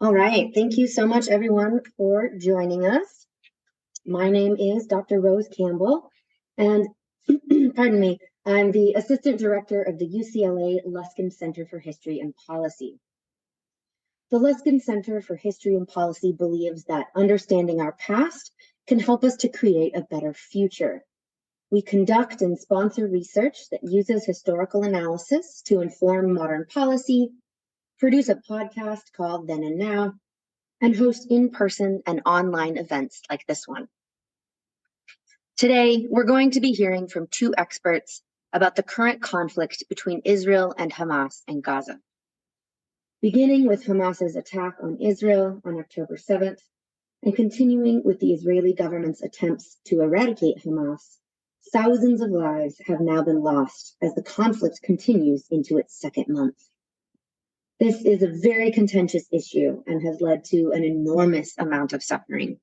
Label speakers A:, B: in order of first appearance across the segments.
A: All right. Thank you so much, everyone, for joining us. My name is Dr. Rose Campbell, and pardon me, I'm the Assistant Director of the UCLA Luskin Center for History and Policy. The Luskin Center for History and Policy believes that understanding our past can help us to create a better future. We conduct and sponsor research that uses historical analysis to inform modern policy, produce a podcast called Then and Now, and host in-person and online events like this one. Today, we're going to be hearing from two experts about the current conflict between Israel and Hamas in Gaza. Beginning with Hamas's attack on Israel on October 7th, and continuing with the Israeli government's attempts to eradicate Hamas, thousands of lives have now been lost as the conflict continues into its second month. This is a very contentious issue and has led to an enormous amount of suffering.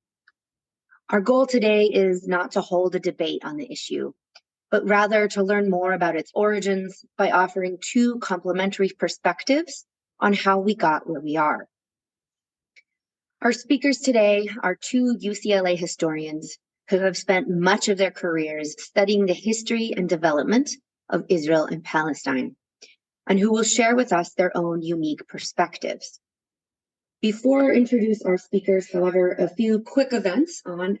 A: Our goal today is not to hold a debate on the issue, but rather to learn more about its origins by offering two complementary perspectives on how we got where we are. Our speakers today are two UCLA historians who have spent much of their careers studying the history and development of Israel and Palestine, and who will share with us their own unique perspectives. Before I introduce our speakers, however, a few quick words on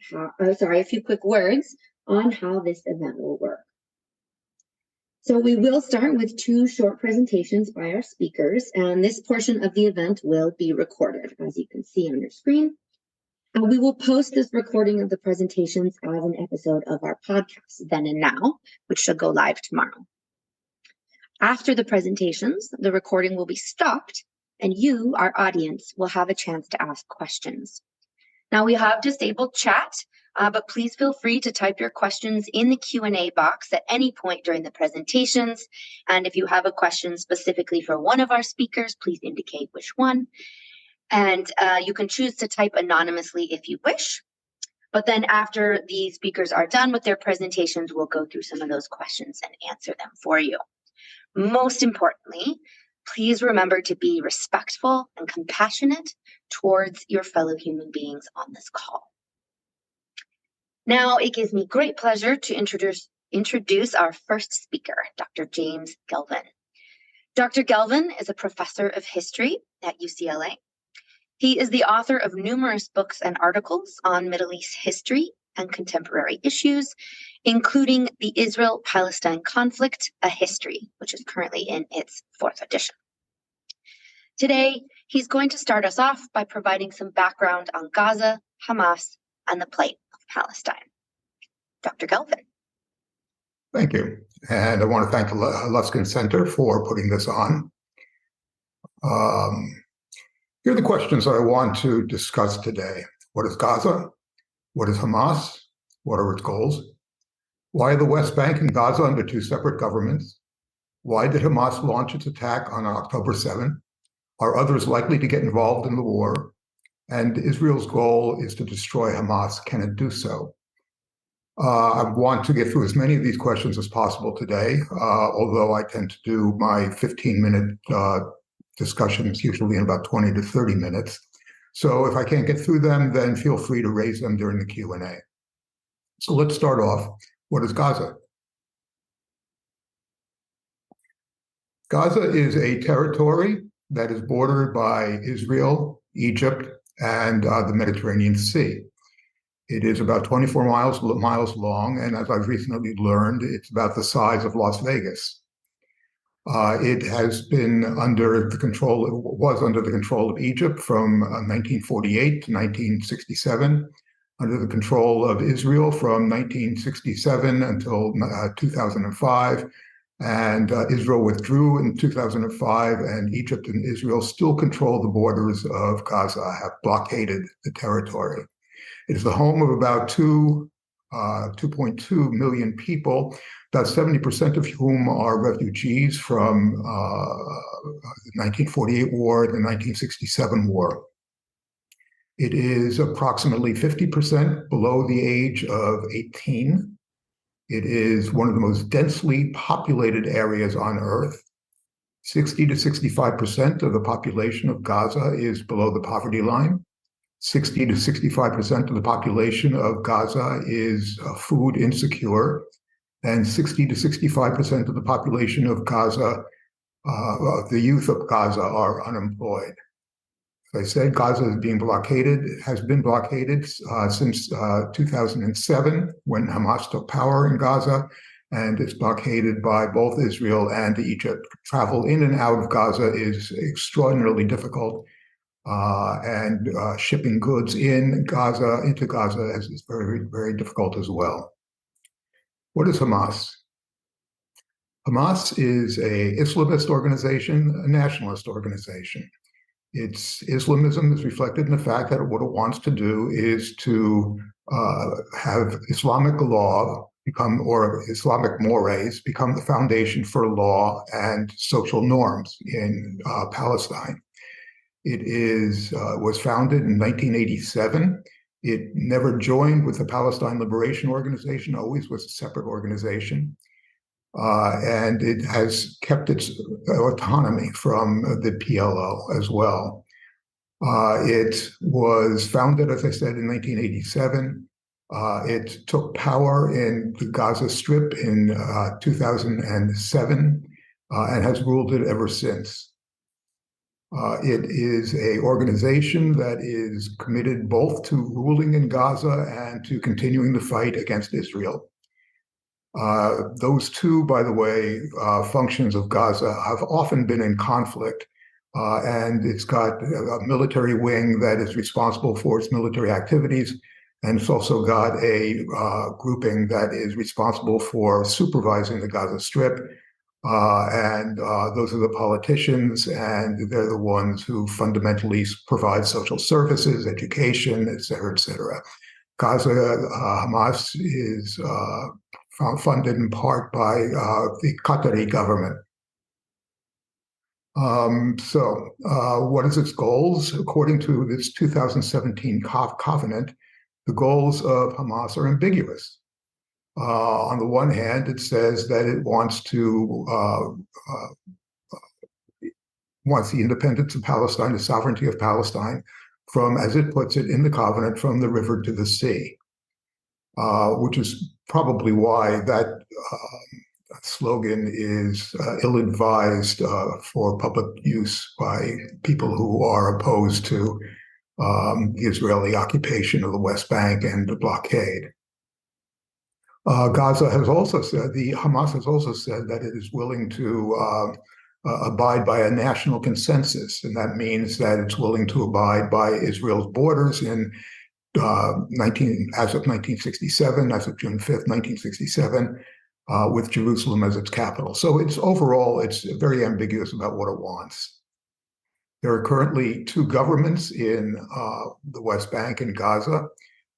A: how this event will work. So we will start with two short presentations by our speakers, and this portion of the event will be recorded, as you can see on your screen. And we will post this recording of the presentations as an episode of our podcast, Then and Now, which should go live tomorrow. After the presentations, the recording will be stopped, and you, our audience, will have a chance to ask questions. Now, we have disabled chat, but please feel free to type your questions in the Q&A box at any point during the presentations. And if you have a question specifically for one of our speakers, please indicate which one. And you can choose to type anonymously if you wish. But then after the speakers are done with their presentations, we'll go through some of those questions and answer them for you. Most importantly, please remember to be respectful and compassionate towards your fellow human beings on this call. Now, it gives me great pleasure to introduce our first speaker, Dr. James Gelvin. Dr. Gelvin is a professor of history at UCLA. He is the author of numerous books and articles on Middle East history and contemporary issues, including the Israel-Palestine Conflict, A History, which is currently in its 4th edition. Today, he's going to start us off by providing some background on Gaza, Hamas, and the plight of Palestine. Dr. Gelvin.
B: Thank you. And I want to thank the Luskin Center for putting this on. Here are the questions that I want to discuss today. What is Gaza? What is Hamas? What are its goals? Why are the West Bank and Gaza under two separate governments? Why did Hamas launch its attack on October 7th? Are others likely to get involved in the war? And Israel's goal is to destroy Hamas. Can it do so? I want to get through as many of these questions as possible today, although I tend to do my 15-minute discussions usually in about 20 to 30 minutes. So if I can't get through them, then feel free to raise them during the Q&A. So let's start off. What is Gaza? Gaza is a territory that is bordered by Israel, Egypt, and the Mediterranean Sea. It is about 24 miles long, and as I've recently learned, it's about the size of Las Vegas. It has been was under the control of Egypt from 1948 to 1967, under the control of Israel from 1967 until 2005. And Israel withdrew in 2005, and Egypt and Israel still control the borders of Gaza, have blockaded the territory. It is the home of about 2.2 million people, about 70% of whom are refugees from the 1948 war and the 1967 war. It is approximately 50% below the age of 18. It is one of the most densely populated areas on Earth. 60 to 65% of the population of Gaza is below the poverty line. 60 to 65% of the population of Gaza is food insecure, and 60 to 65% of the population of Gaza, the youth of Gaza, are unemployed. As I said, Gaza is being blockaded, has been blockaded since 2007 when Hamas took power in Gaza, and it's blockaded by both Israel and Egypt. Travel in and out of Gaza is extraordinarily difficult, and shipping goods into Gaza is very, very difficult as well. What is Hamas? Hamas is an Islamist organization, a nationalist organization. Its Islamism is reflected in the fact that what it wants to do is to have Islamic law or Islamic mores become the foundation for law and social norms in Palestine. It was founded in 1987. It never joined with the Palestine Liberation Organization, always was a separate organization. And it has kept its autonomy from the PLO as well. It was founded, as I said, in 1987. It took power in the Gaza Strip in 2007 and has ruled it ever since. It is an organization that is committed both to ruling in Gaza and to continuing the fight against Israel. Those two, by the way, functions of Gaza have often been in conflict, and it's got a military wing that is responsible for its military activities, and it's also got a grouping that is responsible for supervising the Gaza Strip, and those are the politicians, and they're the ones who fundamentally provide social services, education, et cetera, et cetera. Gaza, Hamas is funded in part by the Qatari government. What is its goals? According to this 2017 covenant, the goals of Hamas are ambiguous. On the one hand, it says that it wants the independence of Palestine, the sovereignty of Palestine, from, as it puts it in the covenant, from the river to the sea, which is probably why that slogan is ill-advised for public use by people who are opposed to the Israeli occupation of the West Bank and the blockade. Hamas has also said that it is willing to abide by a national consensus, and that means that it's willing to abide by Israel's borders as of 1967, as of June 5th, 1967, with Jerusalem as its capital. So it's very ambiguous about what it wants. There are currently two governments in the West Bank and Gaza.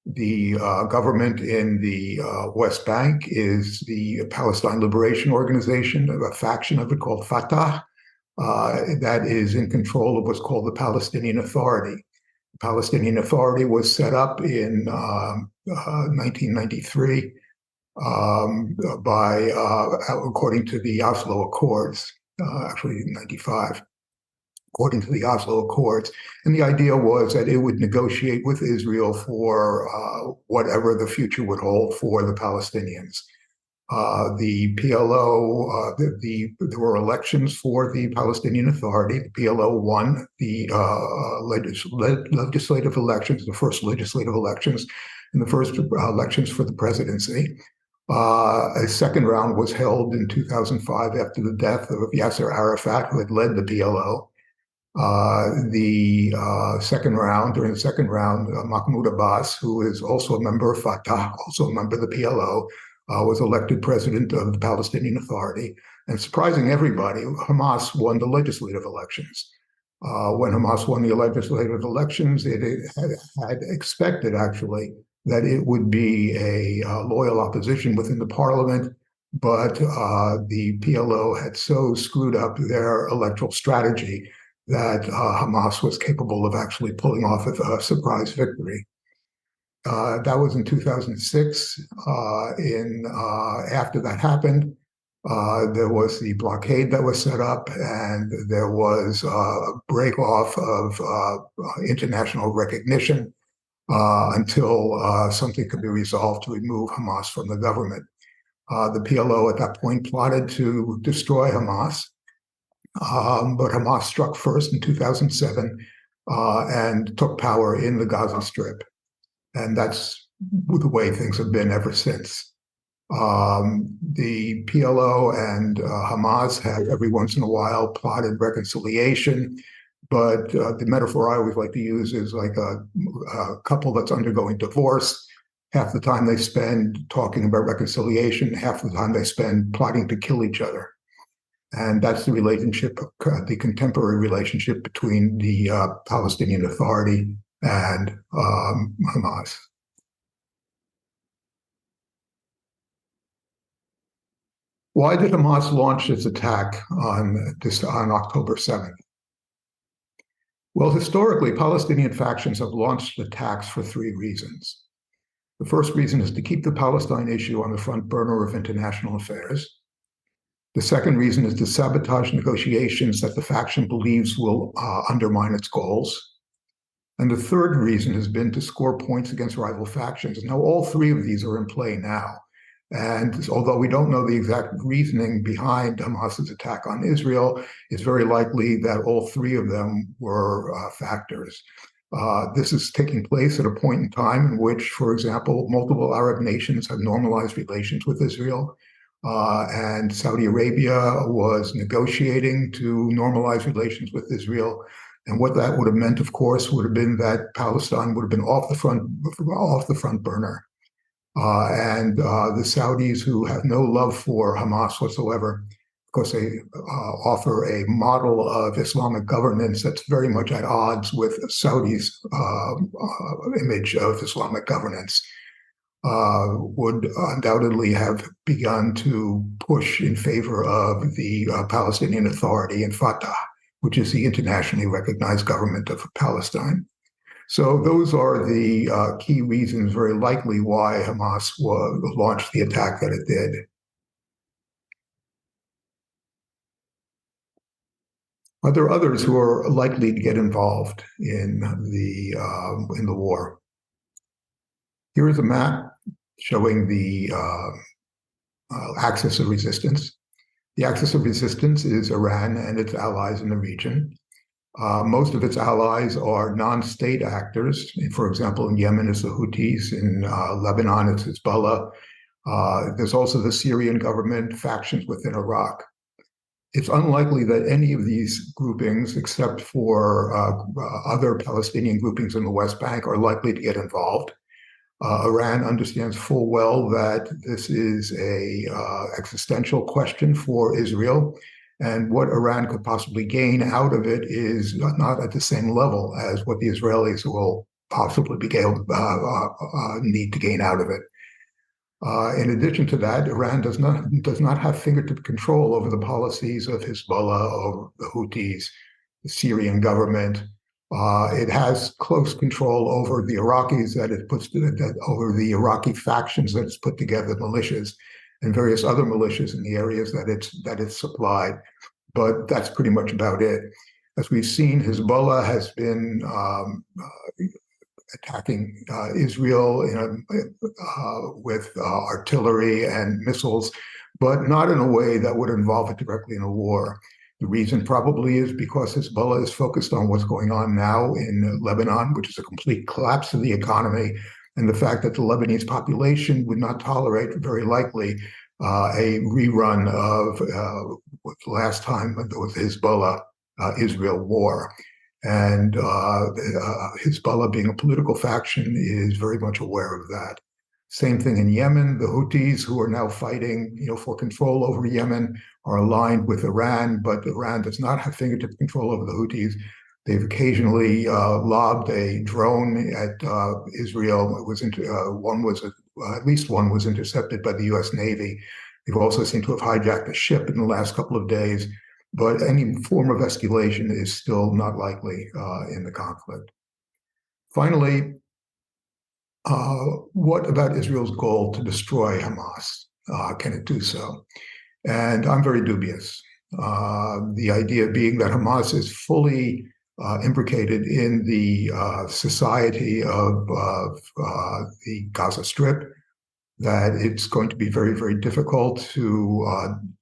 B: The government in the West Bank is the Palestine Liberation Organization, a faction of it called Fatah, that is in control of what's called the Palestinian Authority. The Palestinian Authority was set up in 1993 according to the Oslo Accords, actually in 95. According to the Oslo Accords. And the idea was that it would negotiate with Israel for whatever the future would hold for the Palestinians. The PLO, there were elections for the Palestinian Authority. The PLO won the legislative elections, the first legislative elections, and the first elections for the presidency. A second round was held in 2005 after the death of Yasser Arafat, who had led the PLO. During the second round, Mahmoud Abbas, who is also a member of Fatah, also a member of the PLO, was elected president of the Palestinian Authority. And surprising everybody, Hamas won the legislative elections. When Hamas won the legislative elections, it had expected, actually, that it would be a loyal opposition within the parliament, but the PLO had so screwed up their electoral strategy that Hamas was capable of actually pulling off a surprise victory. That was in 2006. After that happened, There was the blockade that was set up, and there was a break off of international recognition until something could be resolved to remove Hamas from the government. The PLO at that point plotted to destroy Hamas, but Hamas struck first in 2007 and took power in the Gaza Strip. And that's the way things have been ever since. The PLO and Hamas have every once in a while plotted reconciliation, but the metaphor I always like to use is like a couple that's undergoing divorce. Half the time they spend talking about reconciliation, half the time they spend plotting to kill each other. And that's the relationship, the contemporary relationship between the Palestinian Authority and Hamas. Why did Hamas launch its attack on October 7th? Well, historically, Palestinian factions have launched attacks for three reasons. The first reason is to keep the Palestine issue on the front burner of international affairs. The second reason is to sabotage negotiations that the faction believes will undermine its goals. And the third reason has been to score points against rival factions. Now, all three of these are in play now. And although we don't know the exact reasoning behind Hamas's attack on Israel, it's very likely that all three of them were factors. This is taking place at a point in time in which, for example, multiple Arab nations have normalized relations with Israel. And Saudi Arabia was negotiating to normalize relations with Israel. And what that would have meant, of course, would have been that Palestine would have been off the front burner. And the Saudis, who have no love for Hamas whatsoever, of course, they offer a model of Islamic governance that's very much at odds with Saudi's image of Islamic governance, would undoubtedly have begun to push in favor of the Palestinian Authority and Fatah, which is the internationally recognized government of Palestine. So those are the key reasons, very likely, why Hamas launched the attack that it did. Are there others who are likely to get involved in the war? Here is a map showing the axis of resistance. The axis of resistance is Iran and its allies in the region. Most of its allies are non-state actors. For example, in Yemen, it's the Houthis. In Lebanon, it's Hezbollah. There's also the Syrian government, factions within Iraq. It's unlikely that any of these groupings, except for other Palestinian groupings in the West Bank, are likely to get involved. Iran understands full well that this is an existential question for Israel. And what Iran could possibly gain out of it is not at the same level as what the Israelis will possibly need to gain out of it. In addition to that, Iran does not have fingertip control over the policies of Hezbollah, or the Houthis, the Syrian government. It has close control over the Iraqis over the Iraqi factions that it's put together, militias, and various other militias in the areas that it's supplied. But that's pretty much about it. As we've seen, Hezbollah has been attacking Israel with artillery and missiles, but not in a way that would involve it directly in a war. The reason probably is because Hezbollah is focused on what's going on now in Lebanon, which is a complete collapse of the economy, and the fact that the Lebanese population would not tolerate, very likely, a rerun of the last time there was the Hezbollah-Israel war. And Hezbollah, being a political faction, is very much aware of that. Same thing in Yemen. The Houthis, who are now fighting, for control over Yemen, are aligned with Iran, but Iran does not have fingertip control over the Houthis. They've occasionally lobbed a drone at Israel. At least one was intercepted by the U.S. Navy. They've also seemed to have hijacked a ship in the last couple of days. But any form of escalation is still not likely in the conflict. Finally, what about Israel's goal to destroy Hamas? Can it do so? And I'm very dubious. The idea being that Hamas is fully imbricated in the society of the Gaza Strip, that it's going to be very, very difficult to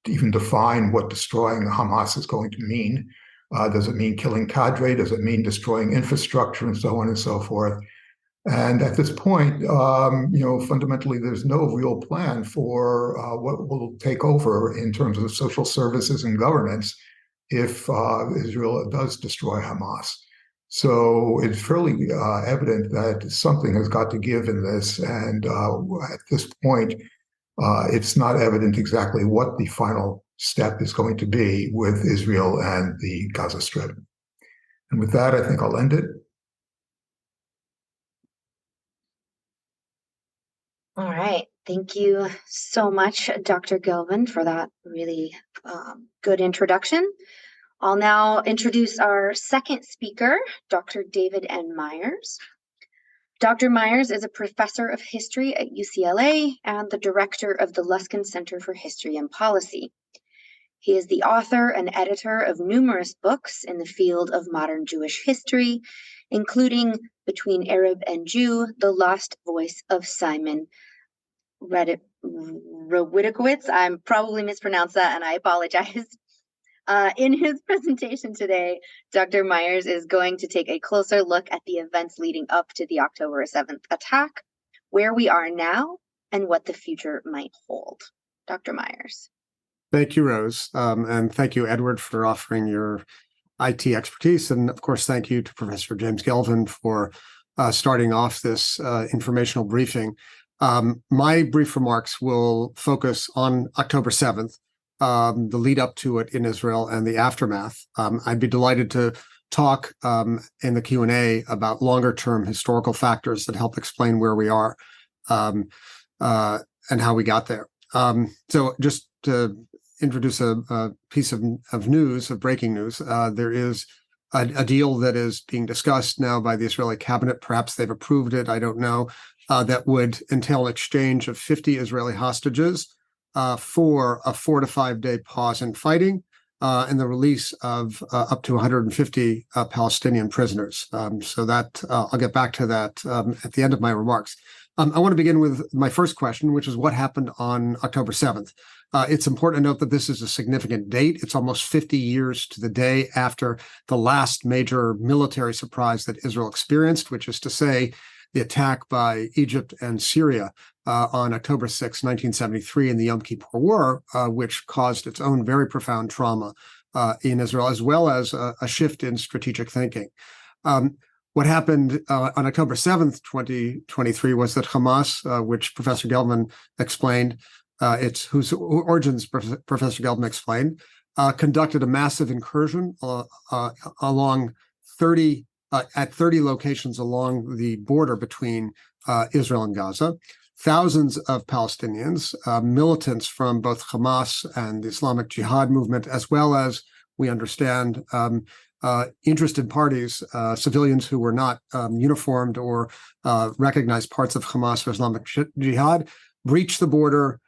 B: even define what destroying Hamas is going to mean. Does it mean killing cadre? Does it mean destroying infrastructure and so on and so forth? And at this point, fundamentally, there's no real plan for what will take over in terms of social services and governance if Israel does destroy Hamas. So it's fairly evident that something has got to give in this. And at this point, it's not evident exactly what the final step is going to be with Israel and the Gaza Strip. And with that, I think I'll end it.
A: All right. Thank you so much, Dr. Gelvin, for that really good introduction. I'll now introduce our second speaker, Dr. David N. Myers. Dr. Myers is a professor of history at UCLA and the director of the Luskin Center for History and Policy. He is the author and editor of numerous books in the field of modern Jewish history, including Between Arab and Jew, The Lost Voice of Simon Rawidowicz. I'm probably mispronounced that, and I apologize. In his presentation today, Dr. Myers is going to take a closer look at the events leading up to the October 7th attack, where we are now, and what the future might hold. Dr. Myers.
C: Thank you, Rose. And thank you, Edward, for offering your IT expertise. And of course, thank you to Professor James Gelvin for starting off this informational briefing. My brief remarks will focus on October 7th, the lead up to it in Israel and the aftermath. I'd be delighted to talk in the Q&A about longer-term historical factors that help explain where we are and how we got there. So just to introduce a piece of news, of breaking news, there is a deal that is being discussed now by the Israeli cabinet. Perhaps they've approved it, I don't know, that would entail exchange of 50 Israeli hostages for a 4 to 5 day pause in fighting and the release of up to 150 Palestinian prisoners. So that I'll get back to that at the end of my remarks. I want to begin with my first question, which is what happened on October 7th. It's important to note that this is a significant date. It's almost 50 years to the day after the last major military surprise that Israel experienced, which is to say the attack by Egypt and Syria on October 6, 1973 in the Yom Kippur War, which caused its own very profound trauma in Israel, as well as a shift in strategic thinking. What happened on October 7th, 2023, was that Hamas, which Professor Gelvin explained, whose origins Professor Gelvin explained, conducted a massive incursion along 30 locations along the border between Israel and Gaza. Thousands of Palestinians, militants from both Hamas and the Islamic Jihad movement, as well as, we understand, interested parties, civilians who were not uniformed or recognized parts of Hamas or Islamic Jihad, breached the border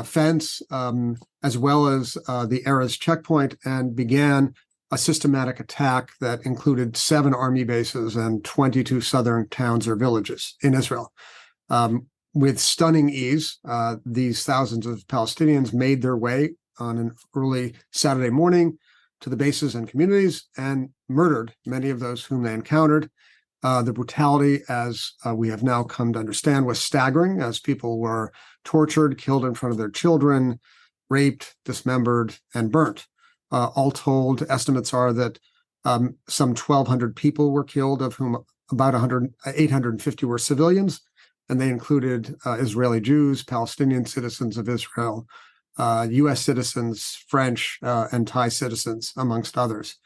C: fence, as well as the Erez checkpoint, and began a systematic attack that included 7 army bases and 22 southern towns or villages in Israel. With stunning ease, these thousands of Palestinians made their way on an early Saturday morning to the bases and communities and murdered many of those whom they encountered. The brutality, as we have now come to understand, was staggering, as people were tortured, killed in front of their children, raped, dismembered, and burnt. All told, estimates are that some 1,200 people were killed, of whom about 850 were civilians, and they included Israeli Jews, Palestinian citizens of Israel, U.S. citizens, French and Thai citizens, amongst others.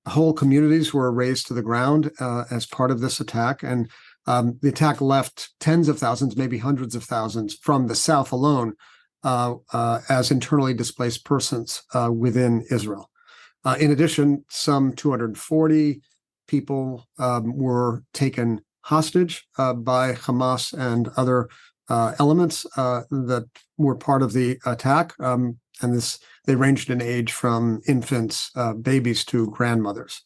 C: Whole communities were razed to the ground as part of this attack, and the attack left tens of thousands, maybe hundreds of thousands, from the south alone as internally displaced persons within Israel. In addition, some 240 people were taken hostage by Hamas and other elements that were part of the attack. And they ranged in age from infants, babies to grandmothers.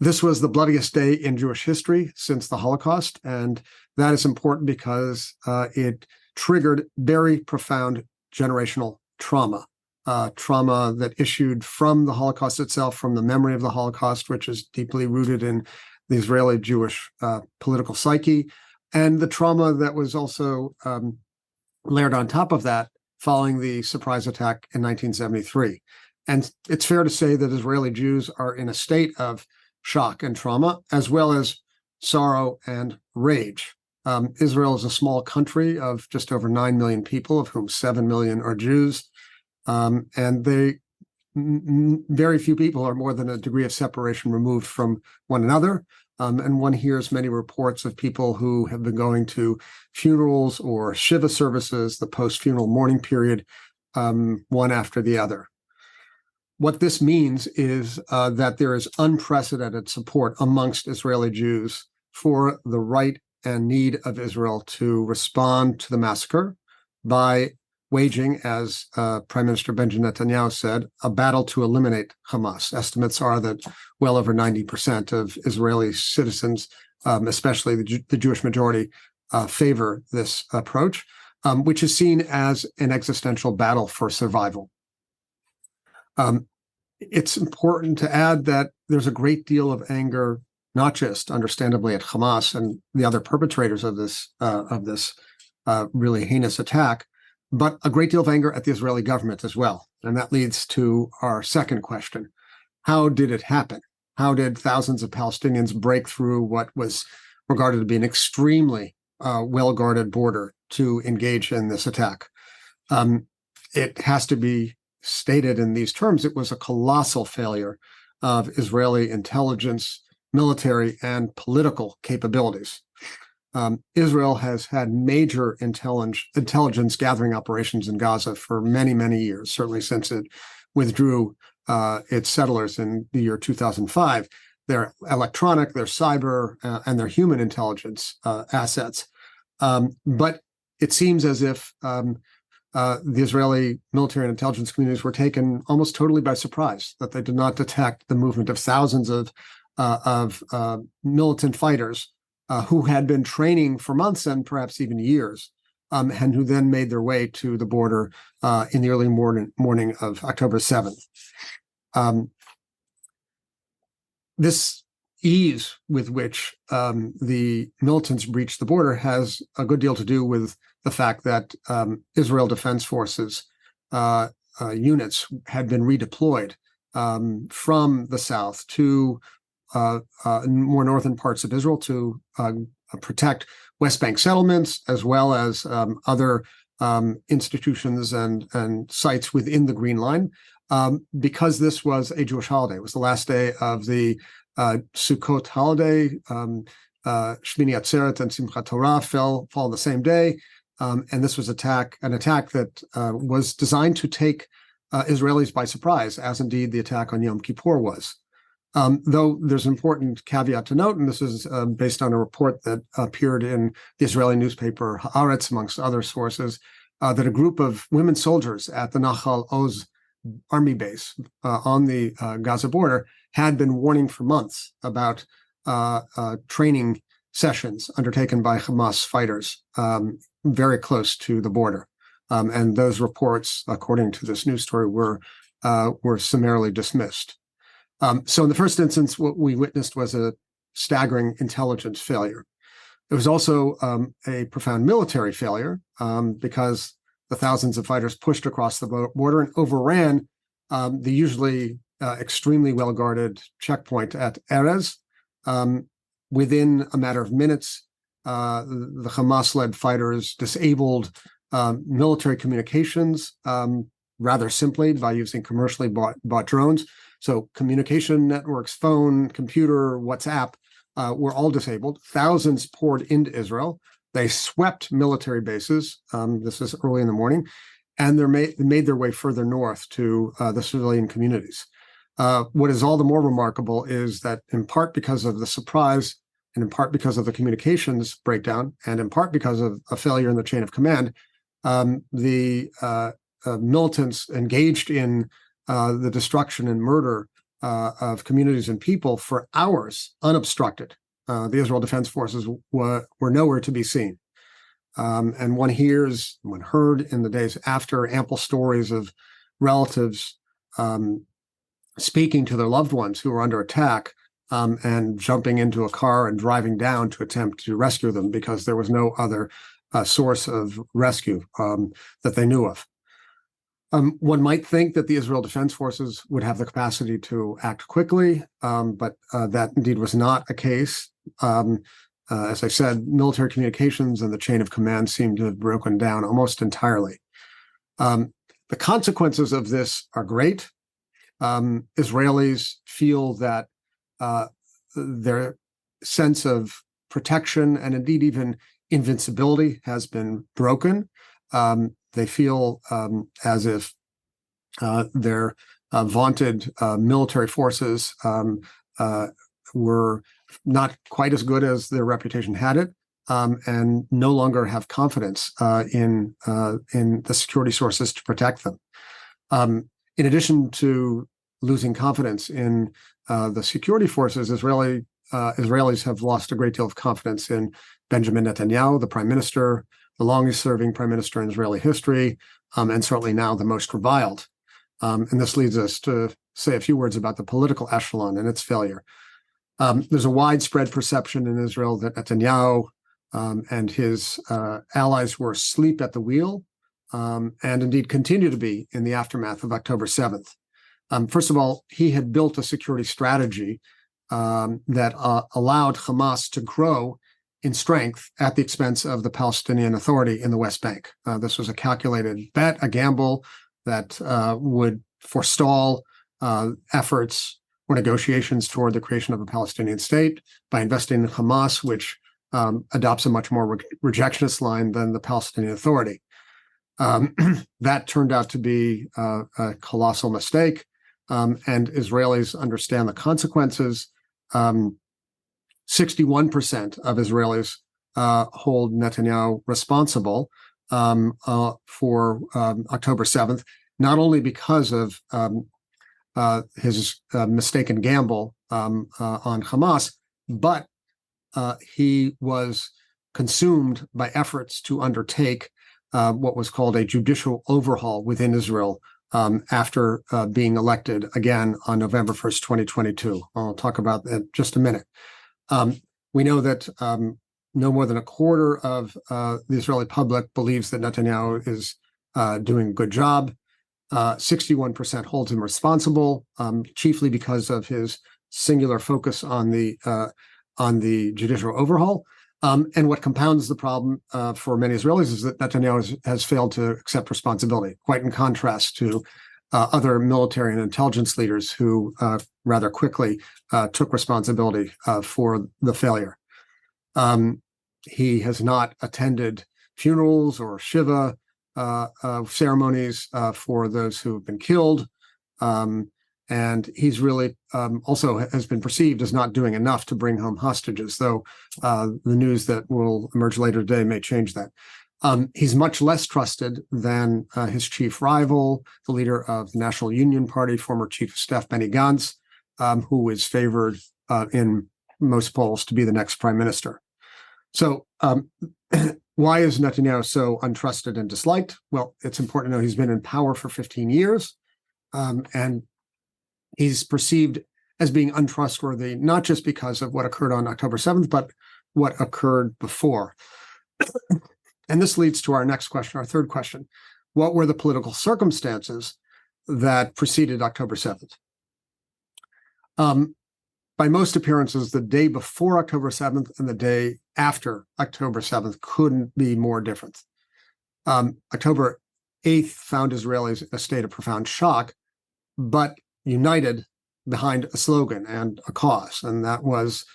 C: This was the bloodiest day in Jewish history since the Holocaust, and that is important because it triggered very profound generational trauma, trauma that issued from the Holocaust itself, from the memory of the Holocaust, which is deeply rooted in the Israeli Jewish political psyche, and the trauma that was also layered on top of that following the surprise attack in 1973. And it's fair to say that Israeli Jews are in a state of shock and trauma, as well as sorrow and rage. Israel is a small country of just over 9 million people, of whom 7 million are Jews. And very few people are more than a degree of separation removed from one another. And one hears many reports of people who have been going to funerals or Shiva services, the post-funeral mourning period, one after the other. What this means is that there is unprecedented support amongst Israeli Jews for the right and need of Israel to respond to the massacre by waging, as Prime Minister Benjamin Netanyahu said, a battle to eliminate Hamas. Estimates are that well over 90% of Israeli citizens, especially the Jewish majority, favor this approach, which is seen as an existential battle for survival. It's important to add that there's a great deal of anger, not just understandably at Hamas and the other perpetrators of this really heinous attack, but a great deal of anger at the Israeli government as well. And that leads to our second question. How did it happen? How did thousands of Palestinians break through what was regarded to be an extremely well-guarded border to engage in this attack? It has to be stated in these terms, it was a colossal failure of Israeli intelligence, military, and political capabilities. Israel has had major intelligence gathering operations in Gaza for many, many years, certainly since it withdrew its settlers in the year 2005. Their electronic, their cyber, and their human intelligence assets. But it seems as if the Israeli military and intelligence communities were taken almost totally by surprise, that they did not detect the movement of thousands of militant fighters who had been training for months and perhaps even years, and who then made their way to the border in the early morning of October 7th. This ease with which the militants breached the border has a good deal to do with the fact that Israel Defense Forces units had been redeployed from the south to more northern parts of Israel to protect West Bank settlements, as well as other institutions and sites within the Green Line, because this was a Jewish holiday. It was the last day of the Sukkot holiday. Shmini Atzeret and Simchat Torah fall the same day. And this was an attack that was designed to take Israelis by surprise, as indeed the attack on Yom Kippur was. Though there's an important caveat to note, and this is based on a report that appeared in the Israeli newspaper Haaretz, amongst other sources, that a group of women soldiers at the Nahal Oz army base on the Gaza border had been warning for months about training sessions undertaken by Hamas fighters very close to the border. And those reports, according to this news story, were summarily dismissed. So in the first instance, what we witnessed was a staggering intelligence failure. It was also a profound military failure because the thousands of fighters pushed across the border and overran the usually extremely well-guarded checkpoint at Erez. Within a matter of minutes, the Hamas-led fighters disabled military communications rather simply by using commercially bought drones. So communication networks, phone, computer, WhatsApp were all disabled. Thousands poured into Israel. They swept military bases. This is early in the morning, and they made their way further north to the civilian communities. What is all the more remarkable is that in part because of the surprise, and in part because of the communications breakdown, and in part because of a failure in the chain of command, the militants engaged in the destruction and murder of communities and people for hours, unobstructed. The Israel Defense Forces were nowhere to be seen. And one heard in the days after ample stories of relatives speaking to their loved ones who were under attack and jumping into a car and driving down to attempt to rescue them because there was no other source of rescue that they knew of. One might think that the Israel Defense Forces would have the capacity to act quickly, but that indeed was not the case. As I said, military communications and the chain of command seemed to have broken down almost entirely. The consequences of this are great. Israelis feel that their sense of protection and indeed even invincibility has been broken. They feel as if their vaunted military forces were not quite as good as their reputation had it, and no longer have confidence in the security sources to protect them. In addition to losing confidence in the security forces, Israelis have lost a great deal of confidence in Benjamin Netanyahu, the prime minister, the longest-serving prime minister in Israeli history, and certainly now the most reviled. And this leads us to say a few words about the political echelon and its failure. There's a widespread perception in Israel that Netanyahu and his allies were asleep at the wheel, and indeed continue to be in the aftermath of October 7th. First of all, he had built a security strategy that allowed Hamas to grow in strength at the expense of the Palestinian Authority in the West Bank. This was a calculated bet, a gamble that would forestall efforts or negotiations toward the creation of a Palestinian state by investing in Hamas, which adopts a much more rejectionist line than the Palestinian Authority. That turned out to be a colossal mistake, and Israelis understand the consequences. 61% of Israelis hold Netanyahu responsible for October 7th, not only because of his mistaken gamble on Hamas, but he was consumed by efforts to undertake what was called a judicial overhaul within Israel after being elected again on November 1st, 2022. I'll talk about that in just a minute. We know that no more than a quarter of the Israeli public believes that Netanyahu is doing a good job. 61% holds him responsible, chiefly because of his singular focus on the judicial overhaul. And what compounds the problem for many Israelis is that Netanyahu has failed to accept responsibility, quite in contrast to other military and intelligence leaders who rather quickly took responsibility for the failure. He has not attended funerals or Shiva ceremonies for those who have been killed. And he's really also has been perceived as not doing enough to bring home hostages, though the news that will emerge later today may change that. He's much less trusted than his chief rival, the leader of the National Union Party, former Chief of Staff Benny Gantz, who is favored in most polls to be the next prime minister. So why is Netanyahu so untrusted and disliked? Well, it's important to know he's been in power for 15 years, and he's perceived as being untrustworthy, not just because of what occurred on October 7th, but what occurred before. And this leads to our next question, our third question. What were the political circumstances that preceded October 7th? By most appearances, the day before October 7th and the day after October 7th couldn't be more different. October 8th found Israelis in a state of profound shock, but united behind a slogan and a cause, and that was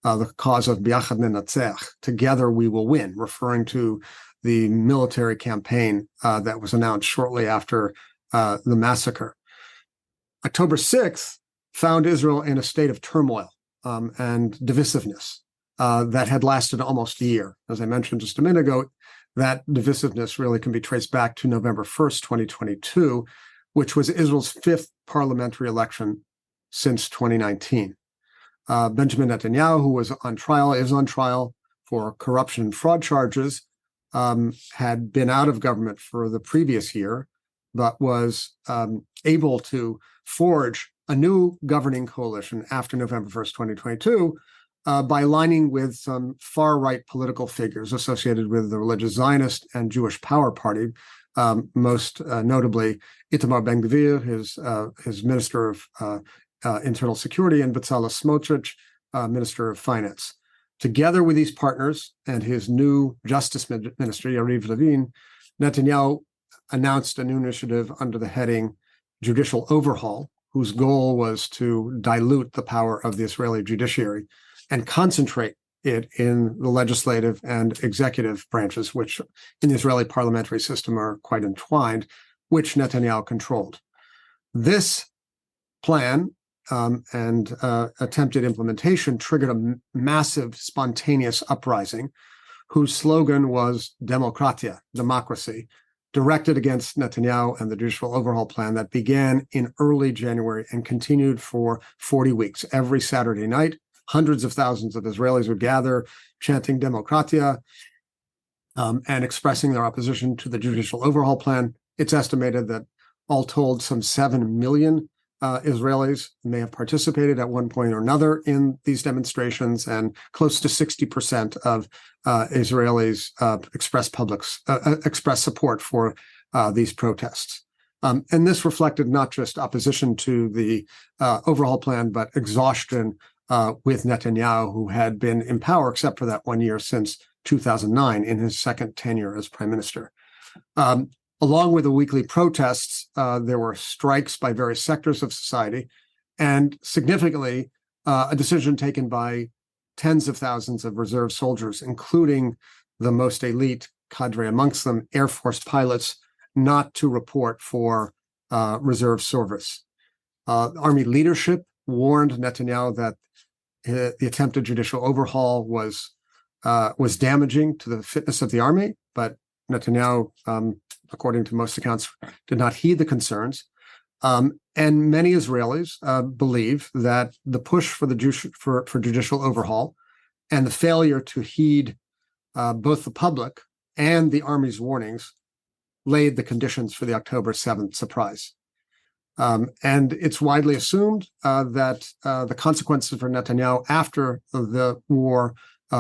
C: the cause of Biachad Nenatzech, together we will win, referring to the military campaign that was announced shortly after the massacre. October 6th found Israel in a state of turmoil and divisiveness that had lasted almost a year. As I mentioned just a minute ago, that divisiveness really can be traced back to November 1st, 2022, which was Israel's fifth parliamentary election since 2019. Benjamin Netanyahu, who is on trial for corruption and fraud charges, had been out of government for the previous year, but was able to forge a new governing coalition after November 1st, 2022, by aligning with some far-right political figures associated with the religious Zionist and Jewish Power Party, most notably Itamar Ben-Gvir, his Minister of Internal Security, and Bezalel Smotrich, Minister of Finance. Together with these partners and his new Justice Ministry, Yariv Levin, Netanyahu announced a new initiative under the heading Judicial Overhaul, whose goal was to dilute the power of the Israeli judiciary and concentrate it in the legislative and executive branches, which in the Israeli parliamentary system are quite entwined, which Netanyahu controlled. This plan and attempted implementation triggered a massive spontaneous uprising whose slogan was Demokratia, democracy, directed against Netanyahu and the judicial overhaul plan that began in early January and continued for 40 weeks. Every Saturday night, hundreds of thousands of Israelis would gather chanting Demokratia and expressing their opposition to the judicial overhaul plan. It's estimated that all told, some 7 million Israelis may have participated at one point or another in these demonstrations, and close to 60% of Israelis expressed support for these protests. And this reflected not just opposition to the overhaul plan, but exhaustion with Netanyahu, who had been in power except for that 1 year since 2009 in his second tenure as prime minister. Along with the weekly protests, there were strikes by various sectors of society, and significantly, a decision taken by tens of thousands of reserve soldiers, including the most elite cadre amongst them, Air Force pilots, not to report for reserve service. Army leadership warned Netanyahu that the attempted judicial overhaul was damaging to the fitness of the army, but Netanyahu, according to most accounts, did not heed the concerns. And many Israelis believe that the push for the for judicial overhaul and the failure to heed both the public and the army's warnings laid the conditions for the October 7th surprise. And it's widely assumed that the consequences for Netanyahu after the war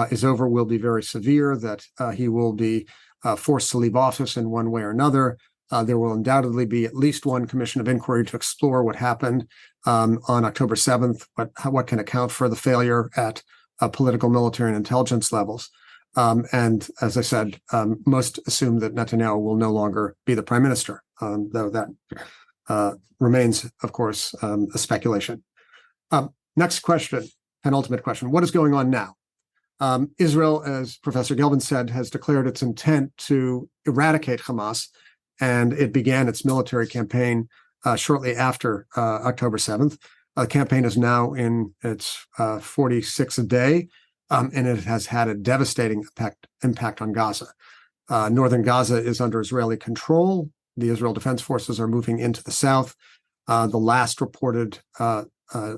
C: is over will be very severe, that he will be forced to leave office in one way or another. There will undoubtedly be at least one commission of inquiry to explore what happened on October 7th, what can account for the failure at political, military, and intelligence levels. And as I said, most assume that Netanyahu will no longer be the prime minister, though that remains, of course, a speculation. Next question, penultimate question. What is going on now? Israel, as Professor Gelvin said, has declared its intent to eradicate Hamas, and it began its military campaign shortly after October 7th. The campaign is now in its 46th day, and it has had a devastating impact on Gaza. Northern Gaza is under Israeli control. The Israel Defense Forces are moving into the south. The last reported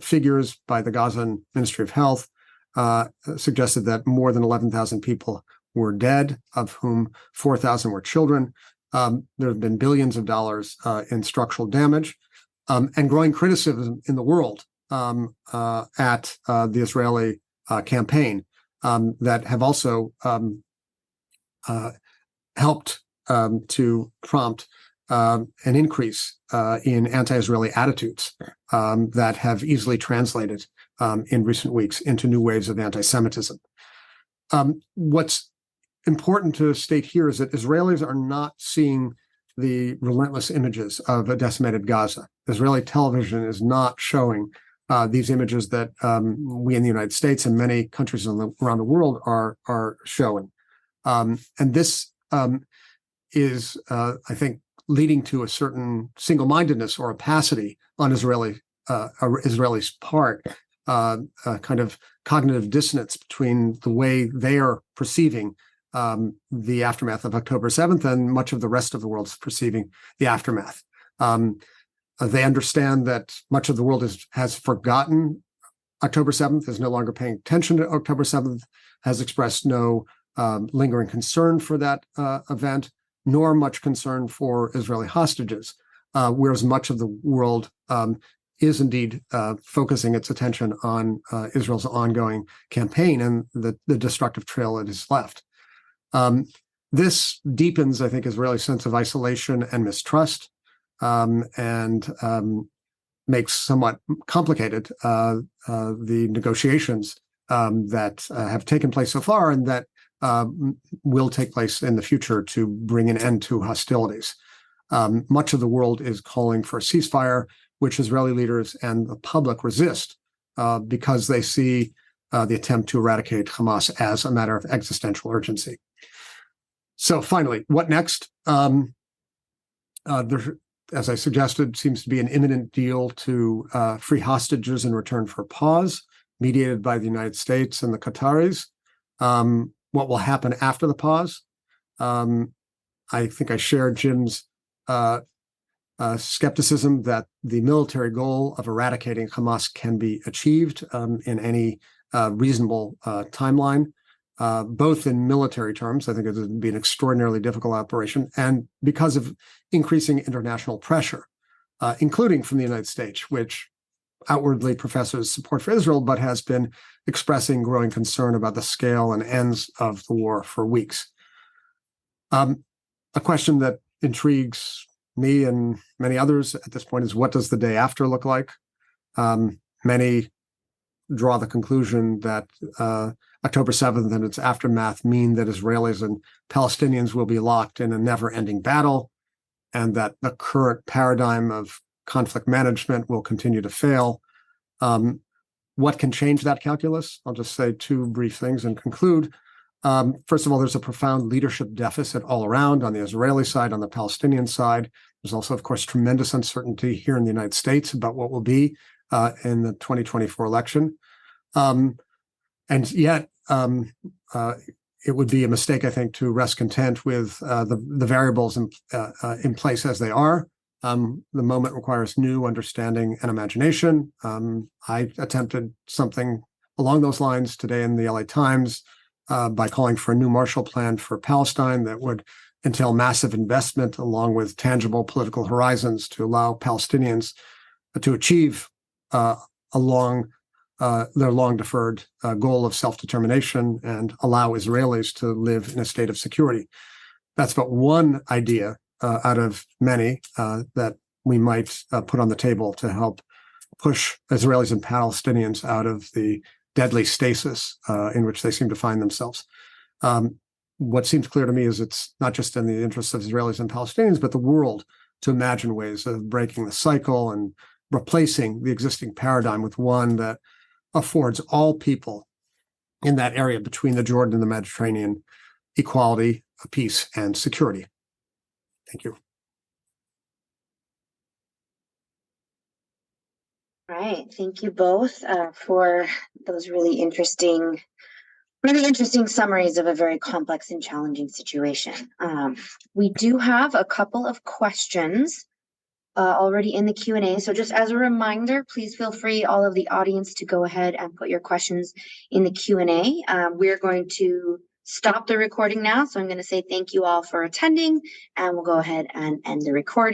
C: figures by the Gazan Ministry of Health suggested that more than 11,000 people were dead, of whom 4,000 were children. There have been billions of dollars in structural damage, and growing criticism in the world at the Israeli campaign that have also helped to prompt an increase in anti-Israeli attitudes that have easily translated in recent weeks into new waves of anti-Semitism. What's important to state here is that Israelis are not seeing the relentless images of a decimated Gaza. Israeli television is not showing these images that we in the United States and many countries around the world are showing. And this is, I think, leading to a certain single-mindedness or opacity on Israelis' part, a kind of cognitive dissonance between the way they are perceiving the aftermath of October 7th, and much of the rest of the world is perceiving the aftermath. They understand that much of the world has forgotten October 7th, is no longer paying attention to October 7th, has expressed no lingering concern for that event, nor much concern for Israeli hostages, whereas much of the world is indeed focusing its attention on Israel's ongoing campaign and the destructive trail it has left. This deepens, I think, Israeli sense of isolation and mistrust, and makes somewhat complicated the negotiations that have taken place so far and that will take place in the future to bring an end to hostilities. Much of the world is calling for a ceasefire, which Israeli leaders and the public resist because they see the attempt to eradicate Hamas as a matter of existential urgency. So finally, what next? There, as I suggested, seems to be an imminent deal to free hostages in return for pause, mediated by the United States and the Qataris. What will happen after the pause? I think I share Jim's skepticism that the military goal of eradicating Hamas can be achieved in any reasonable timeline, both in military terms. I think it would be an extraordinarily difficult operation, and because of increasing international pressure, including from the United States, which outwardly professes support for Israel, but has been expressing growing concern about the scale and ends of the war for weeks. A question that intrigues me and many others at this point is, what does the day after look like? Many draw the conclusion that October 7th and its aftermath mean that Israelis and Palestinians will be locked in a never-ending battle, and that the current paradigm of conflict management will continue to fail. What can change that calculus? I'll just say two brief things and conclude. First of all, there's a profound leadership deficit all around on the Israeli side, on the Palestinian side. There's also, of course, tremendous uncertainty here in the United States about what will be in the 2024 election. And yet, it would be a mistake, I think, to rest content with the variables in place as they are. The moment requires new understanding and imagination. I attempted something along those lines today in the LA Times by calling for a new Marshall Plan for Palestine that would entail massive investment along with tangible political horizons to allow Palestinians to achieve their long-deferred goal of self-determination and allow Israelis to live in a state of security. That's but one idea out of many that we might put on the table to help push Israelis and Palestinians out of the deadly stasis in which they seem to find themselves. What seems clear to me is it's not just in the interests of Israelis and Palestinians, but the world to imagine ways of breaking the cycle and replacing the existing paradigm with one that affords all people in that area between the Jordan and the Mediterranean equality, peace, and security. Thank you.
A: All right, thank you both for those really interesting summaries of a very complex and challenging situation. We do have a couple of questions already in the Q&A. So just as a reminder, please feel free, all of the audience, to go ahead and put your questions in the Q&A. We're going to stop the recording now. So I'm going to say thank you all for attending, and we'll go ahead and end the recording.